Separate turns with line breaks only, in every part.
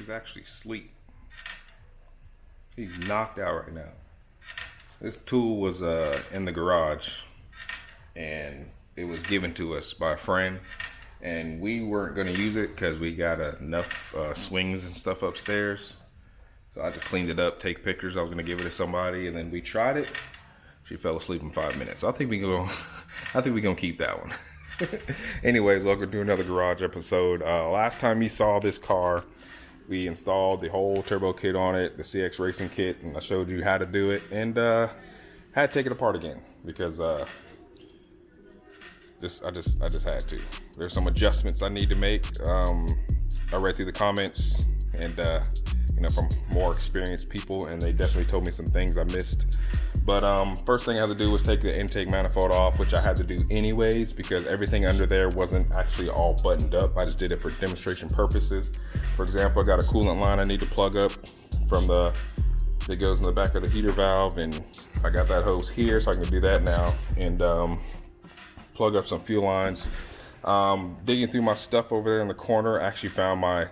He's actually asleep. He's knocked out right now. This tool was in the garage, and it was given to us by a friend, and we weren't going to use it because we got enough swings and stuff upstairs. So I just cleaned it up, take pictures. I was going to give it to somebody, and then we tried it. She fell asleep in 5 minutes. So I think we're gonna keep that one. Anyways, welcome to another garage episode. Last time you saw this car, we installed the whole turbo kit on it, the CX racing kit, and I showed you how to do it, and had to take it apart again because I just had to. There's some adjustments I need to make. I read through the comments and from more experienced people, and they definitely told me some things I missed. But first thing I had to do was take the intake manifold off, which I had to do anyways because everything under there wasn't actually all buttoned up. I just did it for demonstration purposes. For example, I got a coolant line I need to plug up from that goes in the back of the heater valve, and I got that hose here, so I can do that now and plug up some fuel lines. Digging through my stuff over there in the corner, I actually found my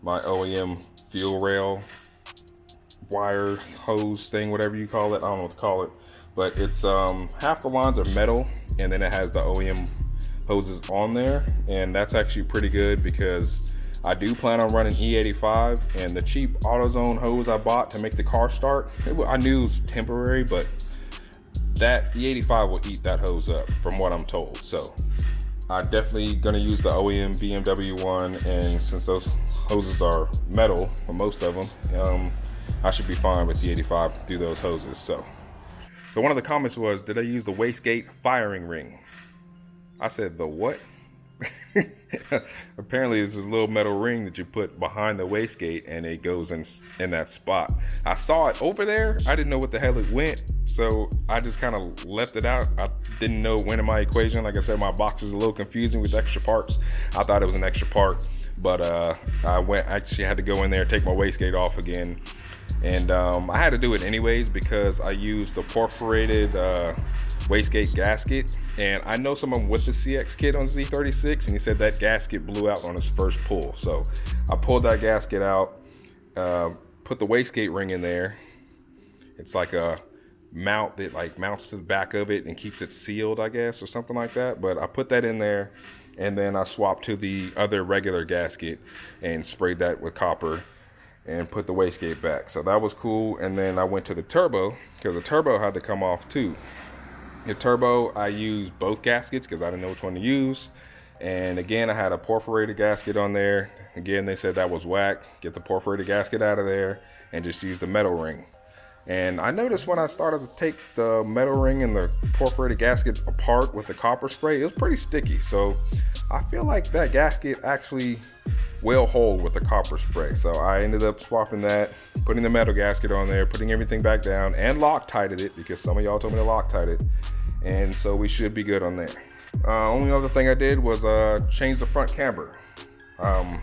OEM fuel rail wire hose thing, whatever you call it. I don't know what to call it, but it's half the lines are metal, and then it has the OEM hoses on there, and that's actually pretty good because I do plan on running E35, and the cheap AutoZone hose I bought to make the car start, I knew it was temporary, but that E85 will eat that hose up from what I'm told. So I'm definitely gonna use the OEM BMW one, and since those hoses are metal for most of them, I should be fine with the 85 through those hoses. So one of the comments was, did I use the Wastegate firing ring? I said, the what? Apparently it's this little metal ring that you put behind the wastegate, and it goes in that spot. I saw it over there. I didn't know what the hell it went, so I just kind of left it out. I didn't know it went in my equation. Like I said, my box was a little confusing with extra parts. I thought it was an extra part, but I actually had to go in there, take my wastegate off again. And I had to do it anyways because I used the perforated wastegate gasket, and I know someone with the CX kit on Z36, and he said that gasket blew out on his first pull. So I pulled that gasket out, put the wastegate ring in there. It's like a mount that like mounts to the back of it and keeps it sealed, I guess, or something like that. But I put that in there, and then I swapped to the other regular gasket and sprayed that with copper and put the wastegate back. So that was cool. And then I went to the turbo because the turbo had to come off too. The turbo, I used both gaskets because I didn't know which one to use. And again, I had a perforated gasket on there. Again, they said that was whack. Get the perforated gasket out of there and just use the metal ring. And I noticed when I started to take the metal ring and the perforated gasket apart with the copper spray, it was pretty sticky. So I feel like that gasket actually will hold with the copper spray. So I ended up swapping that, putting the metal gasket on there, putting everything back down, and Loctited it because some of y'all told me to Loctite it. And so we should be good on there. Only other thing I did was change the front camber. I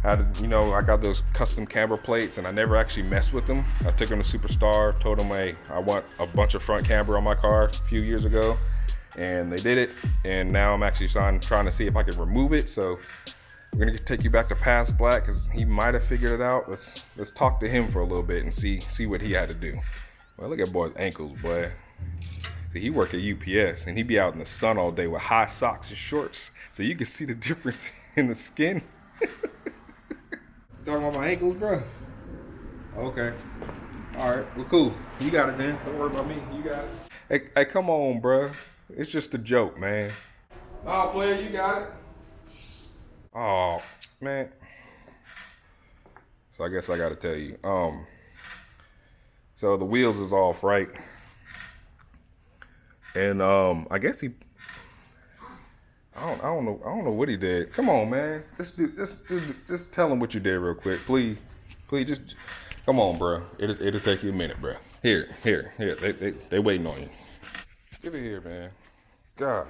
got those custom camber plates, and I never actually messed with them. I took them to Superstar, told them, hey, I want a bunch of front camber on my car a few years ago, and they did it. And now I'm actually trying to see if I can remove it. So we're gonna take you back to Past Black because he might have figured it out. Let's talk to him for a little bit and see what he had to do. Well, look at boy's ankles, boy. See, he work at UPS, and he be out in the sun all day with high socks and shorts, so you can see the difference in the skin. Talking about my ankles, bro? Okay. All right. Well, cool. You got it then. Don't worry about me. You got it. Hey, come on, bro. It's just a joke, man. Oh, player, you got it. Oh, man. So I guess I got to tell you. So the wheels is off, right? And I guess I don't know what he did. Come on, man. Just tell him what you did real quick, please. Just come on, bro. It'll take you a minute, bro. Here. They waiting on you. Give it here, man. God,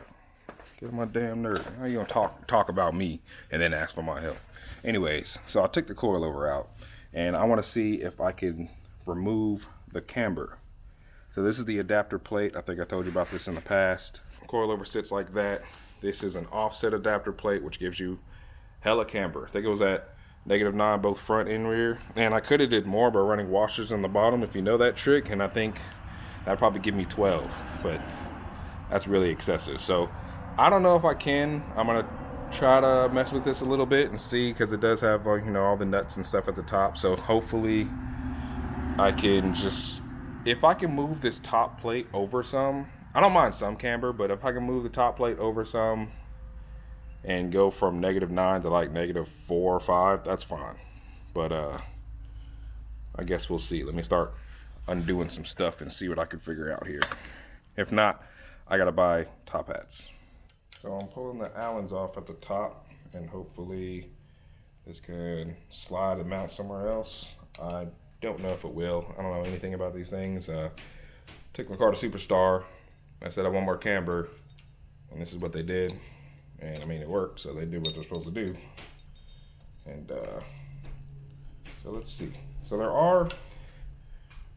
get on my damn nerve. How you gonna talk about me and then ask for my help? Anyways, so I took the coilover out, and I want to see if I can remove the camber. So this is the adapter plate. I think I told you about this in the past. Coilover sits like that. This is an offset adapter plate, which gives you hella camber. I think it was at -9 both front and rear. And I could have did more by running washers on the bottom if you know that trick, and I think that'd probably give me 12, but that's really excessive. So I don't know if I can. I'm gonna try to mess with this a little bit and see, because it does have you know, all the nuts and stuff at the top. So hopefully I can just, if I can move this top plate over some, I don't mind some camber, but if I can move the top plate over some and go from -9 to like -4 or 5, that's fine. But I guess we'll see. Let me start undoing some stuff and see what I can figure out here. If not, I gotta buy top hats. So I'm pulling the Allens off at the top, and hopefully this can slide and mount somewhere else. I don't know if it will. I don't know anything about these things. Took my car to Superstar. I said I want more camber, and this is what they did. And I mean, it worked, so they did what they're supposed to do. And so let's see. So there are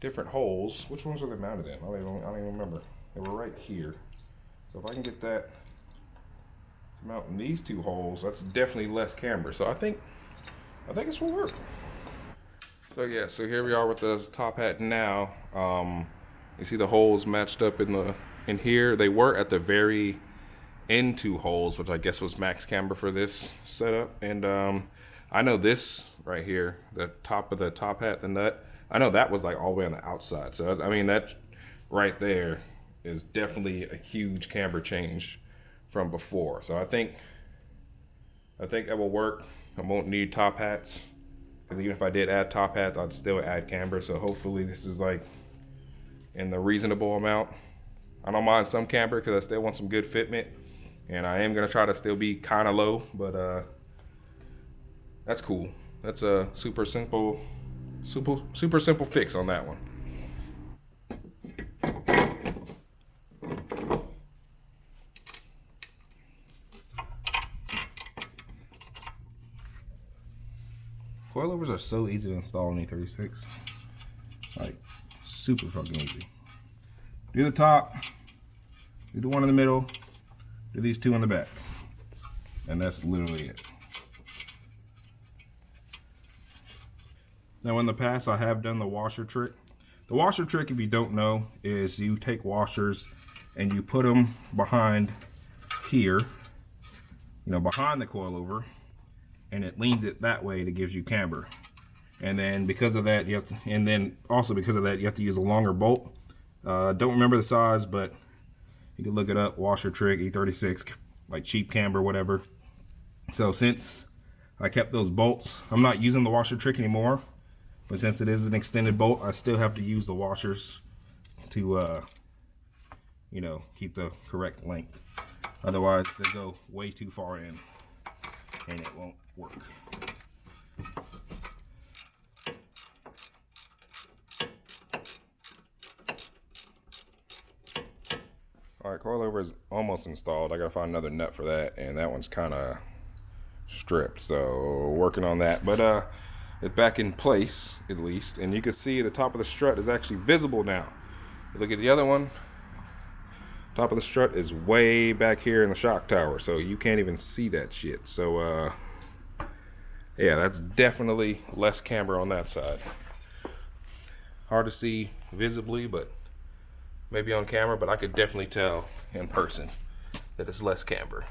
different holes. Which ones are they mounted in? I don't even remember. They were right here. So if I can get that to mount in these two holes, that's definitely less camber. So I think this will work. So yeah, so here we are with the top hat now. You see the holes matched up in here. They were at the very end two holes, which I guess was max camber for this setup. And I know this right here, the top of the top hat, the nut, I know that was like all the way on the outside. So I mean, that right there is definitely a huge camber change from before. So I think that will work. I won't need top hats, because even if I did add top hats, I'd still add camber. So hopefully this is like in the reasonable amount. I don't mind some camber because I still want some good fitment, and I am gonna try to still be kind of low, but that's cool. That's a super simple fix on that one. Coilovers are so easy to install in E36. Like, super fucking easy. Do the top, do the one in the middle, do these two in the back. And that's literally it. Now in the past, I have done the washer trick. The washer trick, if you don't know, is you take washers and you put them behind here, you know, behind the coilover, and it leans it that way to gives you camber. And then because of that, you have to, and then also because of that, you have to use a longer bolt. Don't remember the size, but you can look it up. Washer trick, E36, like cheap camber, whatever. So since I kept those bolts, I'm not using the washer trick anymore. But since it is an extended bolt, I still have to use the washers to, you know, keep the correct length. Otherwise, they go way too far in, and it won't work. All right, coilover is almost installed. I gotta find another nut for that, and that one's kind of stripped, so working on that. But it's back in place at least, and you can see the top of the strut is actually visible now. Look at the other one. Top of the strut is way back here in the shock tower, so you can't even see that shit. So yeah, that's definitely less camber on that side. Hard to see visibly, but maybe on camera, but I could definitely tell in person that it's less camber.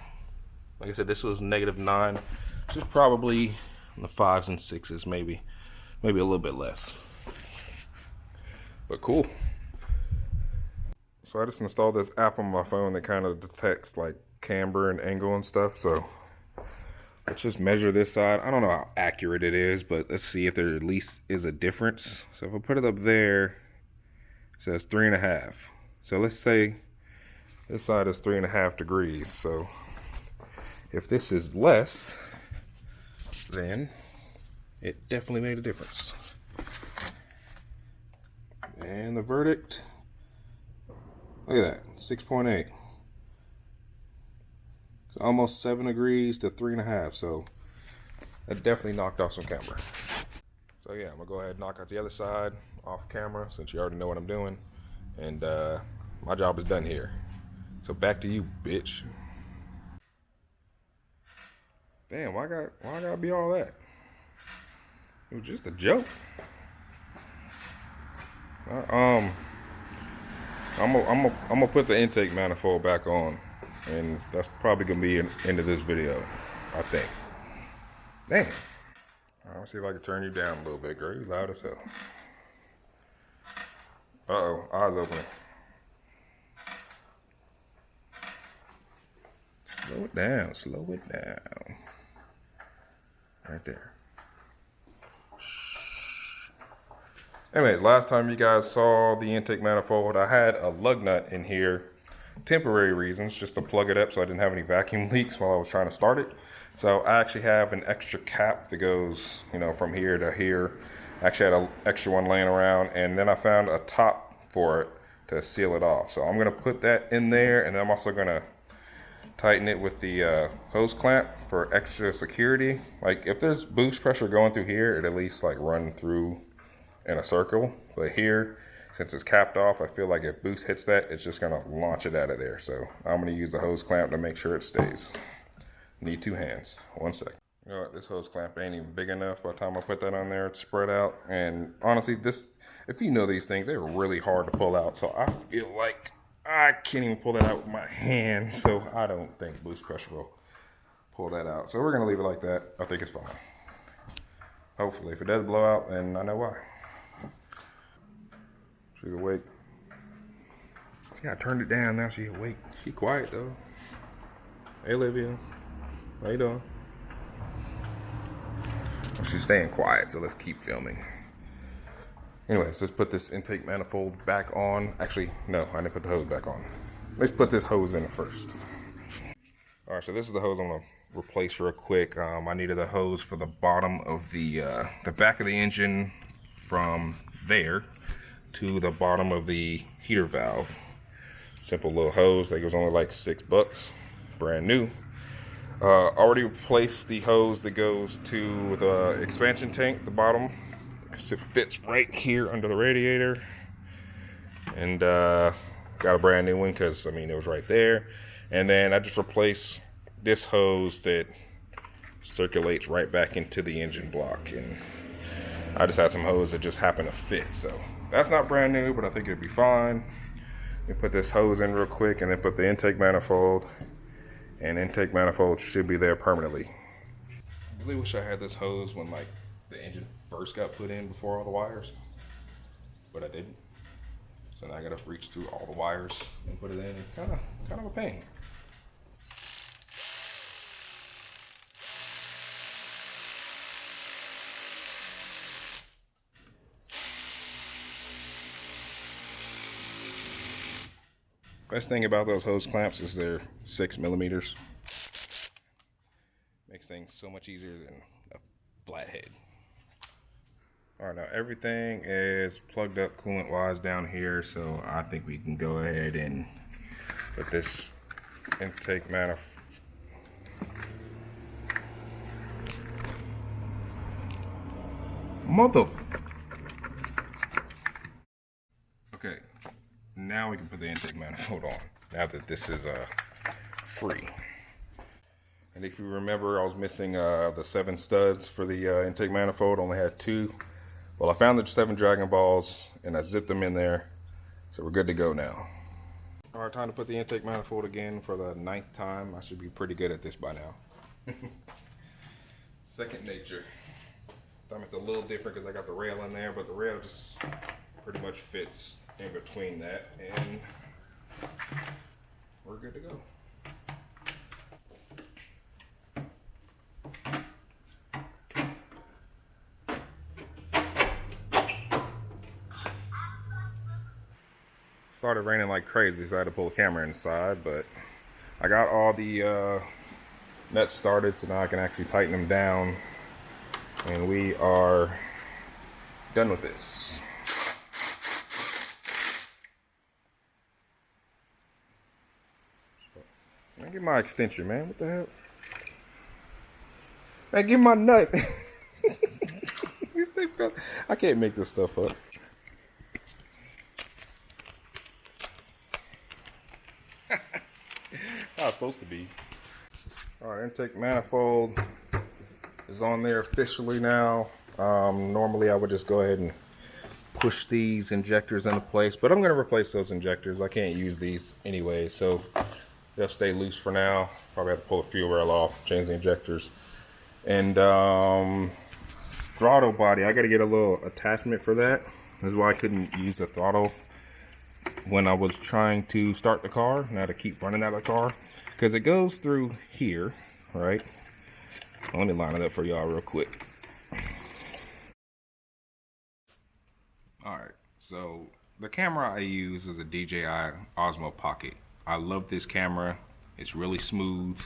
Like I said, this was -9, which is probably in the 5s and 6s, maybe a little bit less. But cool. So I just installed this app on my phone that kind of detects like camber and angle and stuff. So let's just measure this side. I don't know how accurate it is, but let's see if there at least is a difference. So if I put it up there, it says 3.5. So let's say this side is 3.5 degrees. So if this is less, then it definitely made a difference. And the verdict, look at that, 6.8. So almost 7 degrees to 3.5. So that definitely knocked off some camber. So yeah, I'm gonna go ahead and knock out the other side off camera, since you already know what I'm doing. And my job is done here. So back to you, bitch. Damn, why I gotta be all that? It was just a joke. I'm gonna put the intake manifold back on, and that's probably gonna be an end of this video, I think. Dang. I'll see if I can turn you down a little bit, girl. You loud as hell. Uh-oh, eyes open. Slow it down, slow it down. Right there. Anyways, last time you guys saw the intake manifold, I had a lug nut in here, temporary reasons, just to plug it up so I didn't have any vacuum leaks while I was trying to start it. So I actually have an extra cap that goes, you know, from here to here. I actually had an extra one laying around, and then I found a top for it to seal it off. So I'm gonna put that in there, and then I'm also gonna tighten it with the hose clamp for extra security. Like if there's boost pressure going through here, it at least like run through in a circle. But here, since it's capped off, I feel like if boost hits that, it's just gonna launch it out of there. So I'm gonna use the hose clamp to make sure it stays. Need 2 hands. 1 second. You know what, this hose clamp ain't even big enough. By the time I put that on there, it's spread out. And honestly, this, if you know these things, they're really hard to pull out. So I feel like I can't even pull that out with my hand. So I don't think boost pressure will pull that out. So we're gonna leave it like that. I think it's fine. Hopefully, if it does blow out, then I know why. She's awake. See, I turned it down, now she's awake. She quiet though. Hey, Olivia. How you doing? Well, she's staying quiet, so let's keep filming. Anyways, let's put this intake manifold back on. Actually, no, I didn't put the hose back on. Let's put this hose in first. All right, so this is the hose I'm gonna replace real quick. I needed a hose for the bottom of the back of the engine from there to the bottom of the heater valve. Simple little hose that was only like $6, brand new. Already replaced the hose that goes to the expansion tank, the bottom. It fits right here under the radiator. And got a brand new one because, I mean, it was right there. And then I just replaced this hose that circulates right back into the engine block. And I just had some hose that just happened to fit. So that's not brand new, but I think it'd be fine. You put this hose in real quick and then put the intake manifold. And intake manifold should be there permanently. I really wish I had this hose when like the engine first got put in before all the wires, but I didn't. So now I gotta reach through all the wires and put it in. Kind of a pain. Best thing about those hose clamps is they're 6mm. Makes things so much easier than a flathead. All right, now everything is plugged up coolant wise down here, so I think we can go ahead and put this intake manifold. Okay, now we can put the intake manifold on, now that this is free. And if you remember, I was missing the 7 studs for the intake manifold, only had 2. Well, I found the 7 Dragon Balls and I zipped them in there, so we're good to go now. All right, time to put the intake manifold again for the 9th time. I should be pretty good at this by now. Second nature. Time it's a little different because I got the rail in there, but the rail just pretty much fits in between that, and we're good to go. Started raining like crazy, so I had to pull the camera inside, but I got all the nuts started, so now I can actually tighten them down, and we are done with this. Man, get my extension, man. What the hell? Man, get my nut. I can't make this stuff up. How it's supposed to be. All right, intake manifold is on there officially now. Normally I would just go ahead and push these injectors into place, but I'm going to replace those injectors. I can't use these anyway, so they'll stay loose for now. Probably have to pull the fuel rail off, change the injectors. And throttle body, I got to get a little attachment for that. This is why I couldn't use the throttle when I was trying to start the car. Now to keep running out of the car, because it goes through here, right? Let me line it up for y'all real quick. Alright, so the camera I use is a DJI Osmo Pocket. I love this camera. It's really smooth.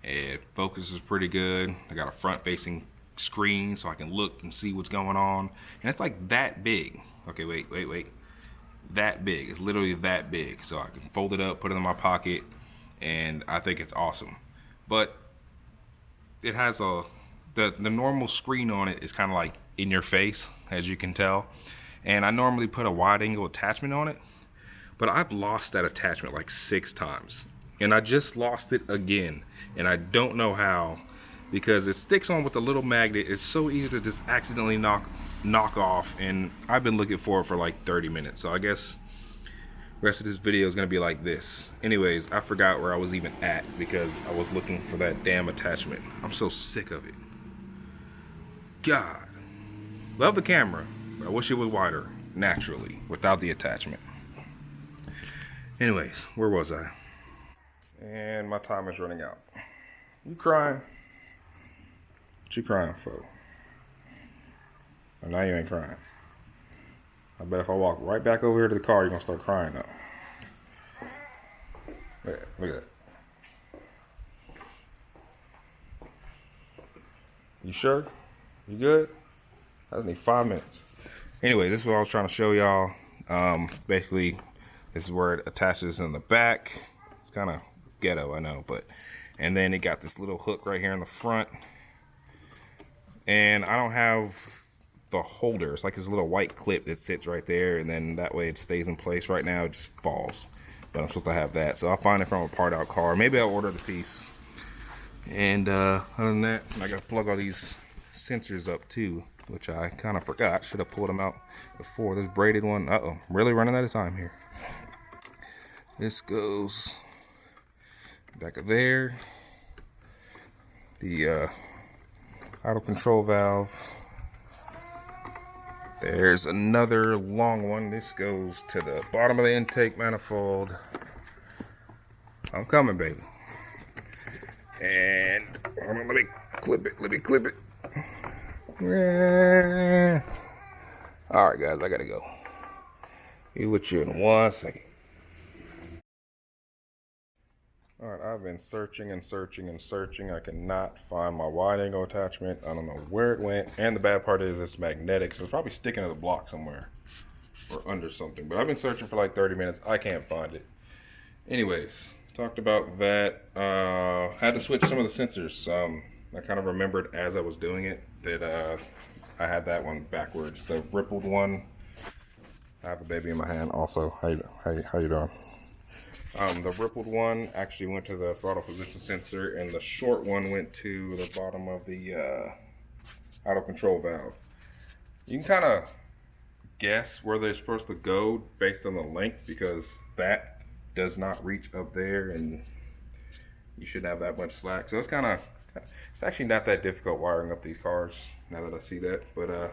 It focuses pretty good. I got a front-facing screen so I can look and see what's going on. And it's like that big. Okay, wait. That big. It's literally that big. So I can fold it up, put it in my pocket, and I think it's awesome. But it has the normal screen on it is kind of like in your face, as you can tell. And I normally put a wide angle attachment on it, but I've lost that attachment like 6 times. And I just lost it again. And I don't know how, because it sticks on with a little magnet. It's so easy to just accidentally knock off. And I've been looking for it for like 30 minutes. So I guess the rest of this video is gonna be like this. Anyways, I forgot where I was even at because I was looking for that damn attachment. I'm so sick of it. God. Love the camera. I wish it was wider, naturally, without the attachment. Anyways, where was I? And my time is running out. You crying? What you crying for? Well, now you ain't crying. I bet if I walk right back over here to the car, you're gonna start crying though. Look at that. You sure? You good? I just need 5 minutes. Anyway, this is what I was trying to show y'all. Basically, this is where it attaches in the back. It's kind of ghetto, I know, but and then it got this little hook right here in the front. And I don't have the holder. It's like this little white clip that sits right there, and then that way it stays in place. Right now, it just falls. But I'm supposed to have that, so I'll find it from a part out car. Maybe I'll order the piece. And other than that, I gotta plug all these sensors up too, which I kind of forgot. Should have pulled them out before. This braided one, I'm really running out of time here. This goes back of there. The auto control valve. There's another long one. This goes to the bottom of the intake manifold. I'm coming, baby. And hold on, let me clip it. Alright guys, I gotta go. Be with you in 1 second. Alright, I've been searching. I cannot find my wide angle attachment. I don't know where it went. And the bad part is it's magnetic, so it's probably sticking to the block somewhere. Or under something. But I've been searching for like 30 minutes. I can't find it. Anyways, talked about that. Had to switch some of the sensors. I kind of remembered as I was doing it that I had that one backwards. The rippled one. I have a baby in my hand also. How you doing? The rippled one actually went to the throttle position sensor, and the short one went to the bottom of the auto control valve. You can kind of guess where they're supposed to go based on the length, because that does not reach up there, and you shouldn't have that much slack. So it's actually not that difficult wiring up these cars, now that I see that. But yeah,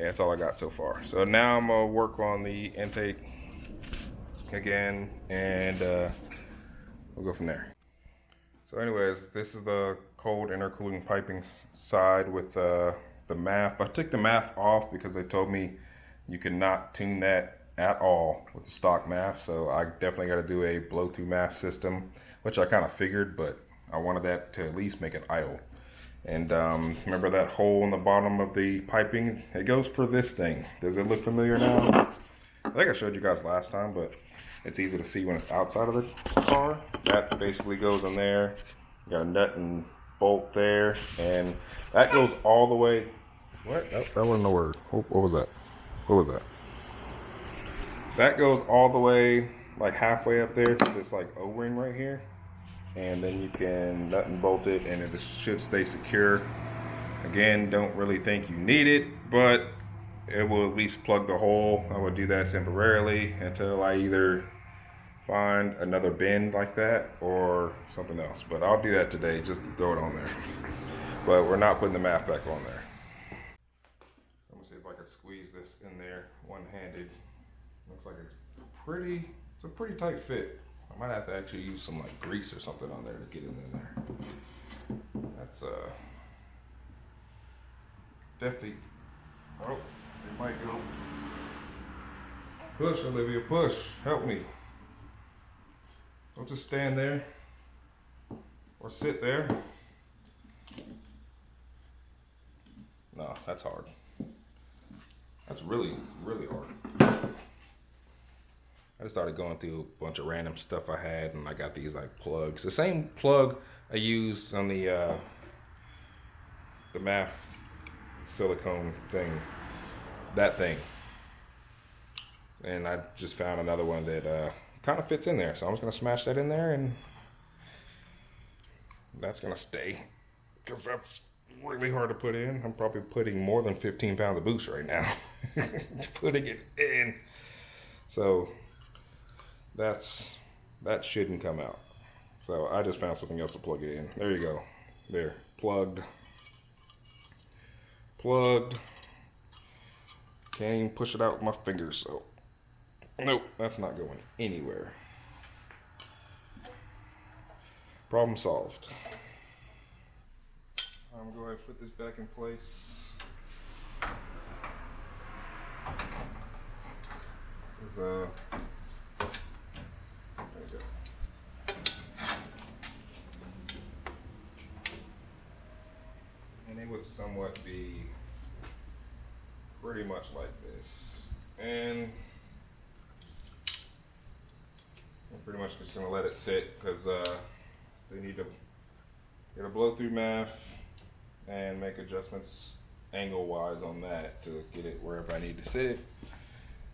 that's all I got so far. So now I'm gonna work on the intake again, and we'll go from there. So anyways, this is the cold intercooling piping side with the MAF. I took the MAF off because they told me you cannot tune that at all with the stock MAF, so I definitely got to do a blow-through MAF system, which I kind of figured, but I wanted that to at least make it idle. And remember that hole in the bottom of the piping? It goes for this thing. Does it look familiar now? I think I showed you guys last time, but it's easy to see when it's outside of the car. That basically goes in there. You got a nut and bolt there, and that goes all the way. What? Oh, that wasn't a word. What was that? What was that? That goes all the way, like halfway up there to this like O-ring right here, and then you can nut and bolt it, and it should stay secure. Again, don't really think you need it, but it will at least plug the hole. I will do that temporarily until I either find another bin like that or something else. But I'll do that today just to throw it on there. But we're not putting the math back on there. Let me see if I can squeeze this in there one-handed. Looks like it's a pretty tight fit. I might have to actually use some like grease or something on there to get it in there. That's definitely. Oh, it might go. Push, Olivia, push. Help me. Don't just stand there or sit there. No, that's hard. That's really, really hard. I just started going through a bunch of random stuff I had, and I got these like plugs. The same plug I used on the math silicone thing, that thing. And I just found another one that kind of fits in there. So I'm just gonna smash that in there, and that's gonna stay, because that's really hard to put in. I'm probably putting more than 15 pounds of boost right now, putting it in. So that shouldn't come out. So I just found something else to plug it in. There you go. There, plugged. Can't even push it out with my fingers, so nope, that's not going anywhere. Problem solved. I'm going to put this back in place. There you go. And it would somewhat be pretty much like this. And I'm pretty much just gonna let it sit, because they need to get a blow through math and make adjustments angle wise on that to get it wherever I need to sit it.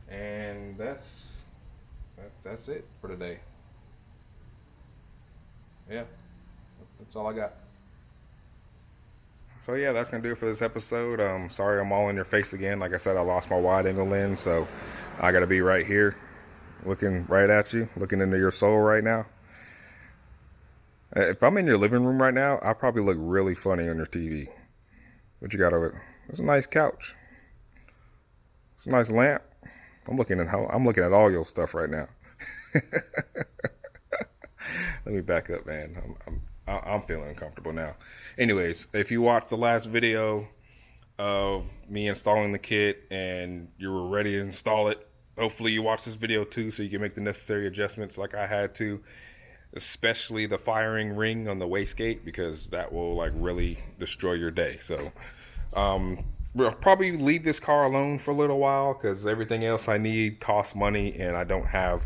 And that's it for today. Yeah, that's all I got. So yeah, that's gonna do it for this episode. Sorry I'm all in your face again. Like I said, I lost my wide angle lens, so I gotta be right here, looking right at you, looking into your soul right now. If I'm in your living room right now, I probably look really funny on your TV. What you got over there? It's a nice couch. It's a nice lamp. I'm looking at all your stuff right now. Let me back up, man. I'm feeling uncomfortable now. Anyways, if you watched the last video of me installing the kit and you were ready to install it, hopefully you watched this video too, so you can make the necessary adjustments like I had to, especially the firing ring on the wastegate, because that will like really destroy your day. So we'll probably leave this car alone for a little while, because everything else I need costs money, and I don't have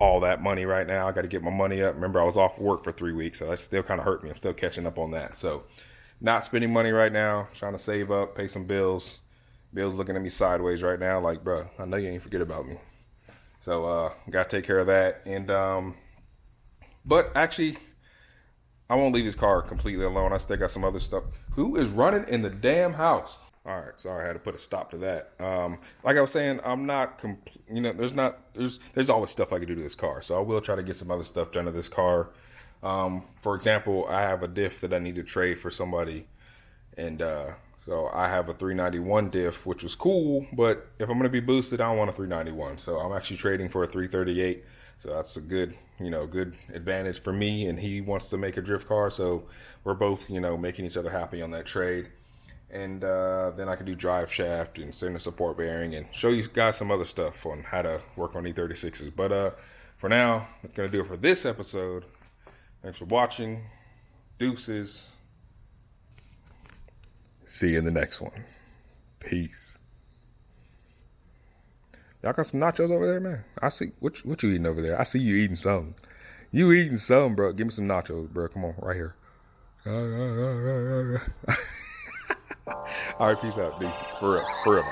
all that money right now. I got to get my money up. Remember, I was off work for 3 weeks, so that still kind of hurt me. I'm still catching up on that. So not spending money right now, trying to save up, pay some bills. Bill's looking at me sideways right now like, bro, I know you ain't forget about me. So got to take care of that. And but actually, I won't leave this car completely alone. I still got some other stuff. Who is running in the damn house? All right, sorry, I had to put a stop to that. Like I was saying, I'm not, there's always stuff I can do to this car. So I will try to get some other stuff done to this car. For example, I have a diff that I need to trade for somebody. And so I have a 391 diff, which was cool. But if I'm going to be boosted, I don't want a 391. So I'm actually trading for a 338. So that's a good advantage for me. And he wants to make a drift car. So we're both, making each other happy on that trade. And then I can do drive shaft and send a support bearing and show you guys some other stuff on how to work on E36s. But for now, that's going to do it for this episode. Thanks for watching. Deuces. See you in the next one. Peace. Y'all got some nachos over there, man? I see. What you eating over there? I see you eating some. You eating some, bro. Give me some nachos, bro. Come on, right here. All right, peace out, dude. For real.